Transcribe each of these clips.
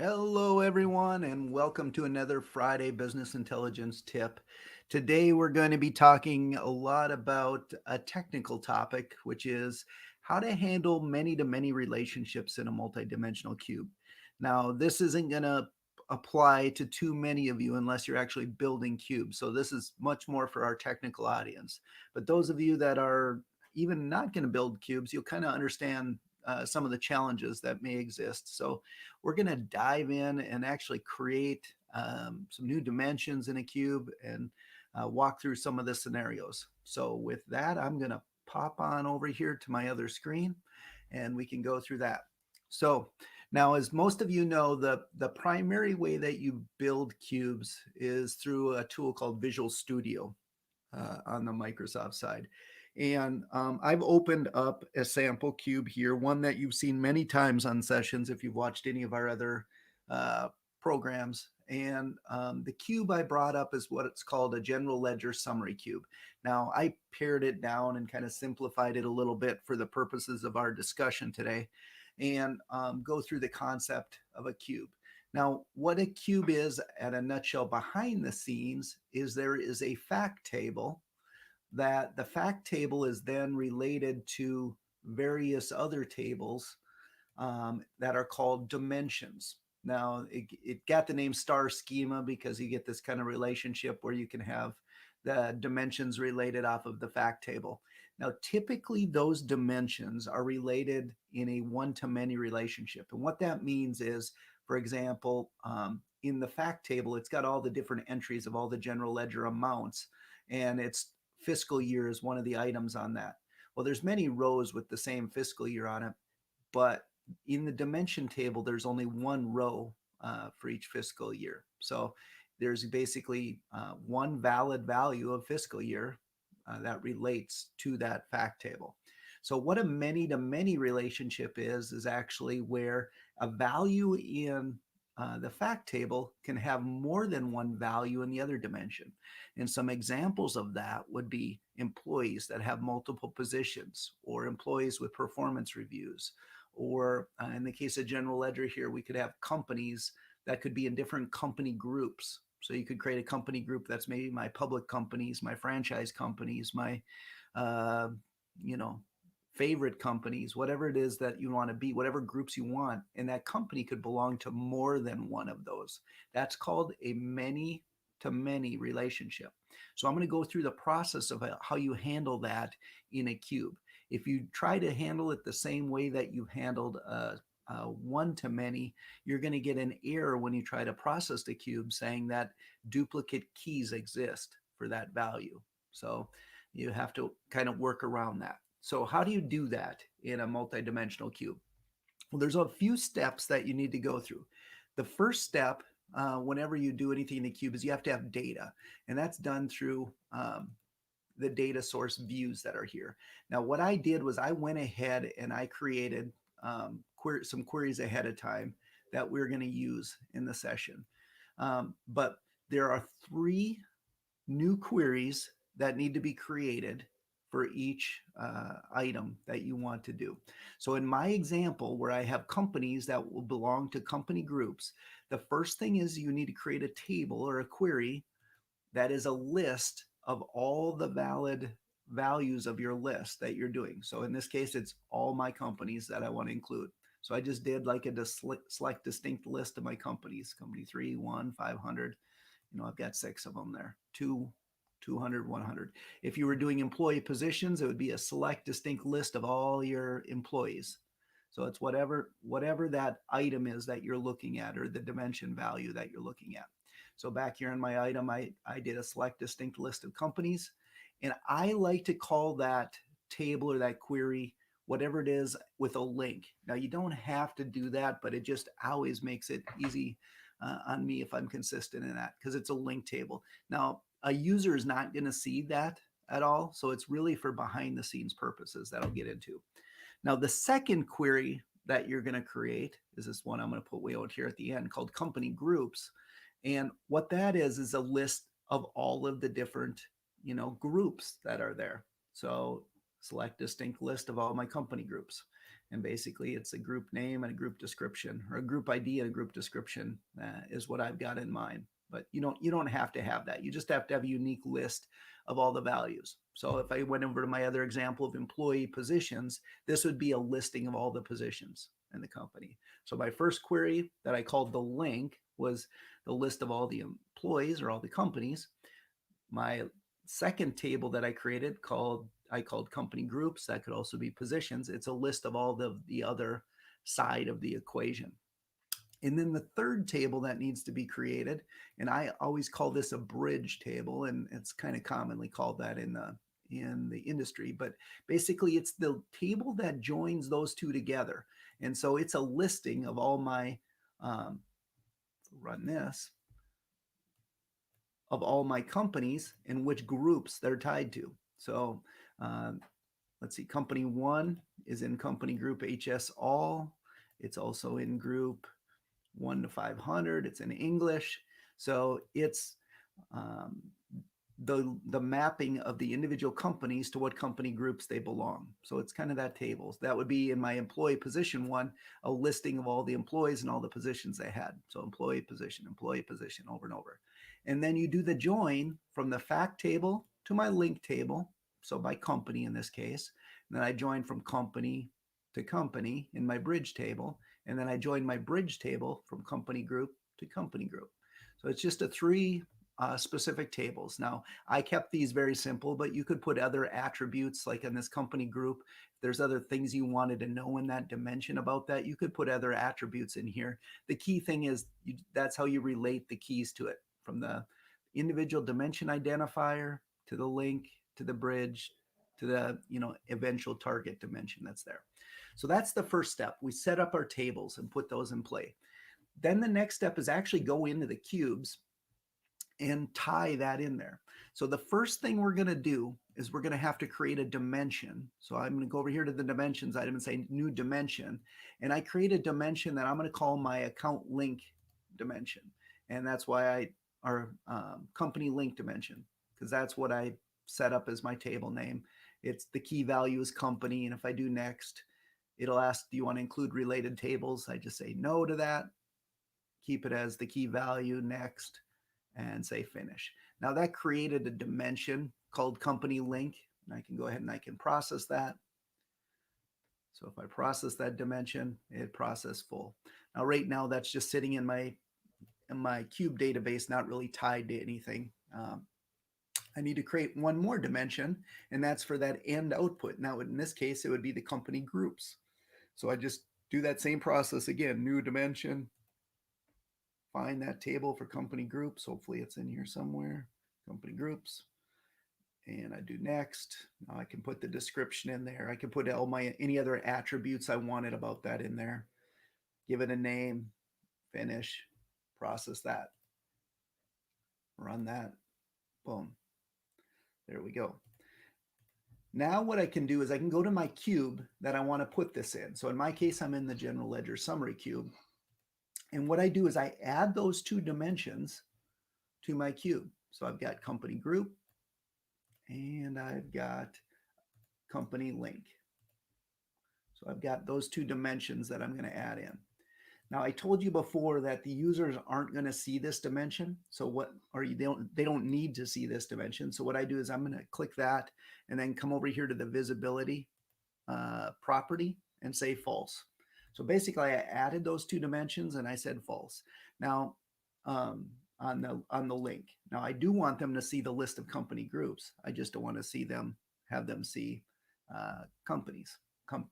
Hello, everyone, and welcome to another Friday Business Intelligence Tip. Today, we're going to be talking a lot about a technical topic, which is how to handle many to many relationships in a multidimensional cube. Now, this isn't going to apply to too many of you unless you're actually building cubes. So, this is much more for our technical audience. But those of you that are even not going to build cubes, you'll kind of understand some of the challenges that may exist. So, we're going to dive in and actually create some new dimensions in a cube and walk through some of the scenarios. So with that, I'm going to pop on over here to my other screen and we can go through that. So now, as most of you know, the primary way that you build cubes is through a tool called Visual Studio on the Microsoft side. And I've opened up a sample cube here, one that you've seen many times on sessions if you've watched any of our other uh, programs. And the cube I brought up is what it's called a general ledger summary cube. Now, I pared it down and kind of simplified it a little bit for the purposes of our discussion today and go through the concept of a cube. Now, what a cube is at a nutshell behind the scenes is there is a fact table that the fact table is then related to various other tables that are called dimensions. Now, it got the name star schema because you get this kind of relationship where you can have the dimensions related off of the fact table. Now, typically those dimensions are related in a one-to-many relationship. And what that means is, for example, in the fact table, it's got all the different entries of all the general ledger amounts, and its fiscal year is one of the items on that. Well, there's many rows with the same fiscal year on it, but in the dimension table, there's only one row for each fiscal year. So there's basically one valid value of fiscal year that relates to that fact table. So what a many to many relationship is actually where a value in the fact table can have more than one value in the other dimension. And some examples of that would be employees that have multiple positions, or employees with performance reviews, or in the case of general ledger here, we could have companies that could be in different company groups. So you could create a company group that's maybe my public companies, my franchise companies, my uh, you know favorite companies, whatever it is that you want to be, whatever groups you want, and that company could belong to more than one of those. That's called a many to many relationship. So I'm going to go through the process of how you handle that in a cube. If you try to handle it the same way that you handled one to many, you're going to get an error when you try to process the cube saying that duplicate keys exist for that value. So you have to kind of work around that. So how do you do that in a multidimensional cube? Well, there's a few steps that you need to go through. The first step, whenever you do anything in the cube, is you have to have data, and that's done through the data source views that are here. Now, what I did was I went ahead and I created some queries ahead of time that we're going to use in the session. But there are three new queries that need to be created for each item that you want to do. So in my example, where I have companies that will belong to company groups, the first thing is you need to create a table or a query that is a list of all the valid values of your list that you're doing. So in this case, it's all my companies that I want to include. So I just did like a select distinct list of my companies, company 3, 1, 500. I've got 6 of them there, 2, 200, 100. If you were doing employee positions, it would be a select distinct list of all your employees. So it's whatever that item is that you're looking at, or the dimension value that you're looking at. So back here in my item, I did a select distinct list of companies, and I like to call that table or that query whatever it is with a link. Now you don't have to do that, but it just always makes it easy on me if I'm consistent in that, because it's a link table. Now a user is not going to see that at all, so it's really for behind the scenes purposes that I'll get into. Now the second query that you're going to create is this one I'm going to put way out here at the end, called company groups. And what that is a list of all of the different, groups that are there. So select distinct list of all my company groups. And basically, it's a group name and a group description, or a group ID and a group description is what I've got in mind. But you don't have to have that. You just have to have a unique list of all the values. So if I went over to my other example of employee positions, this would be a listing of all the positions in the company. So my first query that I called the link was the list of all the employees or all the companies. My second table that I created called company groups. That could also be positions. It's a list of all the other side of the equation. And then the third table that needs to be created, and I always call this a bridge table, and it's kind of commonly called that in the industry, but basically it's the table that joins those two together. And so it's a listing of all my run this of all my companies and which groups they're tied to. So let's see, company one is in company group HS all. It's also in group 1 to 500. It's in English. So it's um, the mapping of the individual companies to what company groups they belong. So it's kind of that table. That would be in my employee position one, a listing of all the employees and all the positions they had. So employee position over and over. And then you do the join from the fact table to my link table. So by company in this case. And then I join from company to company in my bridge table. And then I join my bridge table from company group to company group. So it's just a three specific tables. Now, I kept these very simple, but you could put other attributes like in this company group. If there's other things you wanted to know in that dimension about that, you could put other attributes in here. The key thing is that's how you relate the keys to it, from the individual dimension identifier to the link to the bridge to the eventual target dimension that's there. So that's the first step. We set up our tables and put those in play. Then the next step is actually go into the cubes and tie that in there. So the first thing we're going to do is we're going to have to create a dimension. So I'm going to go over here to the dimensions item and say new dimension. And I create a dimension that I'm going to call my account link dimension. And that's why our company link dimension, because that's what I set up as my table name. It's the key value is company. And if I do next, it'll ask, do you want to include related tables? I just say no to that. Keep it as the key value, next, and say finish. Now that created a dimension called company link, and I can go ahead and I can process that. So if I process that dimension, it processed full. Now right now that's just sitting in my cube database, not really tied to anything. I need to create one more dimension, and that's for that end output. Now in this case, it would be the company groups. So I just do that same process again, new dimension, find that table for company groups. Hopefully it's in here somewhere, company groups. And I do next. Now I can put the description in there. I can put any other attributes I wanted about that in there. Give it a name, finish, process that. Run that, boom. There we go. Now what I can do is I can go to my cube that I want to put this in. So in my case, I'm in the general ledger summary cube. And what I do is I add those two dimensions to my cube. So I've got company group and I've got company link. So I've got those two dimensions that I'm going to add in. Now I told you before that the users aren't going to see this dimension. So they don't need to see this dimension. So what I do is I'm going to click that and then come over here to the visibility property and say false. So basically I added those two dimensions and I said false. Now on the link. Now I do want them to see the list of company groups. I just don't want to have them see companies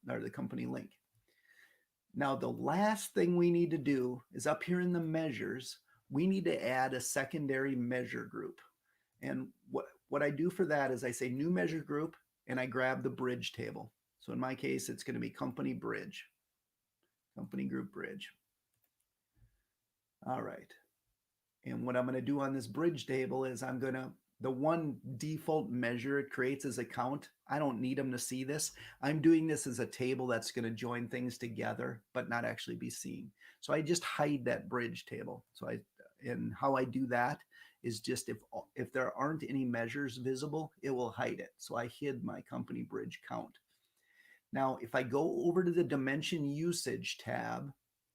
or the company link. Now the last thing we need to do is up here in the measures, we need to add a secondary measure group. And what I do for that is I say new measure group and I grab the bridge table. So in my case, it's going to be company bridge, company group bridge. All right. And what I'm going to do on this bridge table is the one default measure it creates as a count. I don't need them to see this. I'm doing this as a table that's going to join things together, but not actually be seen. So I just hide that bridge table. And how I do that is just if there aren't any measures visible, it will hide it. So I hid my company bridge count. Now, if I go over to the dimension usage tab,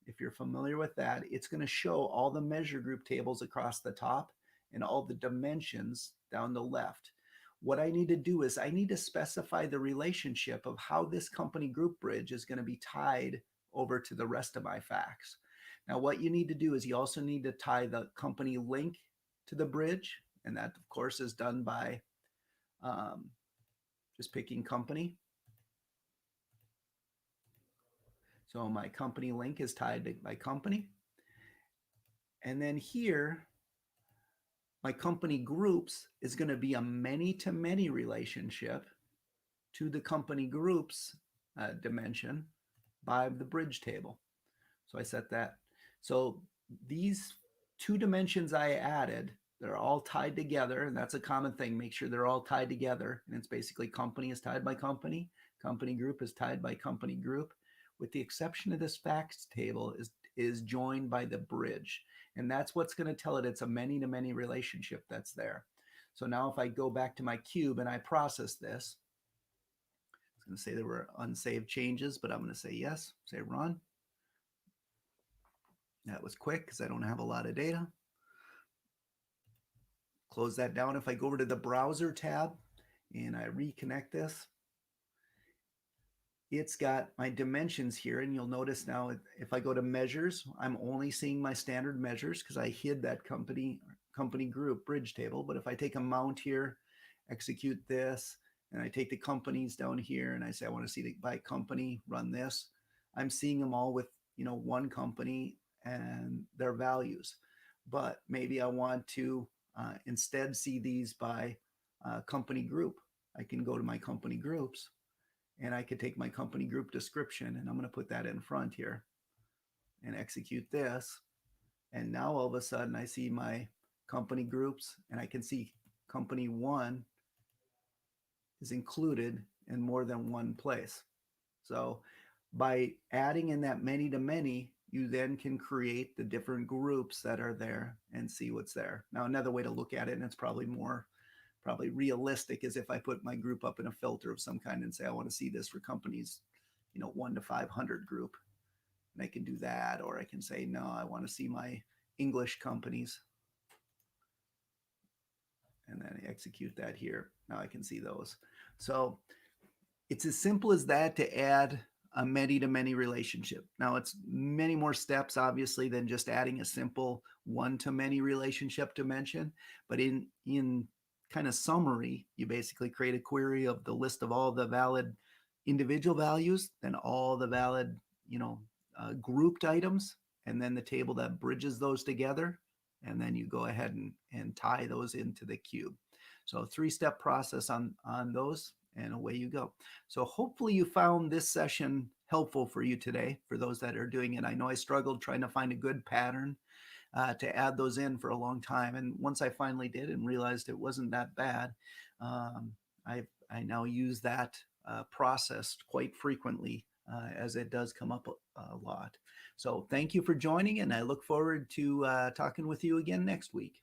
if you're familiar with that, it's going to show all the measure group tables across the top and all the dimensions down the left. What I need to do is I need to specify the relationship of how this company group bridge is going to be tied over to the rest of my facts. Now, what you need to do is you also need to tie the company link to the bridge, and that, of course, is done by just picking company. So my company link is tied to my company. And then here, my company groups is going to be a many-to-many relationship to the company groups dimension by the bridge table. So I set that. So these two dimensions I added, they're all tied together, and that's a common thing. Make sure they're all tied together. And it's basically company is tied by company group is tied by company group, with the exception of this facts table is joined by the bridge. And that's what's going to tell it it's a many-to-many relationship that's there. So now if I go back to my cube and I process this, it's going to say there were unsaved changes, but I'm going to say yes, say run. That was quick because I don't have a lot of data. Close that down. If I go over to the browser tab and I reconnect this, it's got my dimensions here. And you'll notice now if I go to measures, I'm only seeing my standard measures because I hid that company group bridge table. But if I take a mount here, execute this, and I take the companies down here and I say I want to see the by company, run this, I'm seeing them all with one company and their values. But maybe I want to instead see these by company group. I can go to my company groups and I could take my company group description and I'm going to put that in front here and execute this. And now all of a sudden I see my company groups and I can see company one is included in more than one place. So by adding in that many to many, you then can create the different groups that are there and see what's there. Now, another way to look at it, and it's probably realistic, is if I put my group up in a filter of some kind and say, I want to see this for companies, 1 to 500 group. And I can do that, or I can say, no, I want to see my English companies. And then I execute that here. Now I can see those. So it's as simple as that to add a many-to-many relationship. Now it's many more steps, obviously, than just adding a simple one-to-many relationship dimension. But in kind of summary, you basically create a query of the list of all the valid individual values, then all the valid, grouped items, and then the table that bridges those together. And then you go ahead and tie those into the cube. So a 3-step process on those, and away you go. So hopefully you found this session helpful for you today, for those that are doing it. I know I struggled trying to find a good pattern to add those in for a long time. And once I finally did and realized it wasn't that bad, I now use that process quite frequently as it does come up a lot. So thank you for joining, and I look forward to talking with you again next week.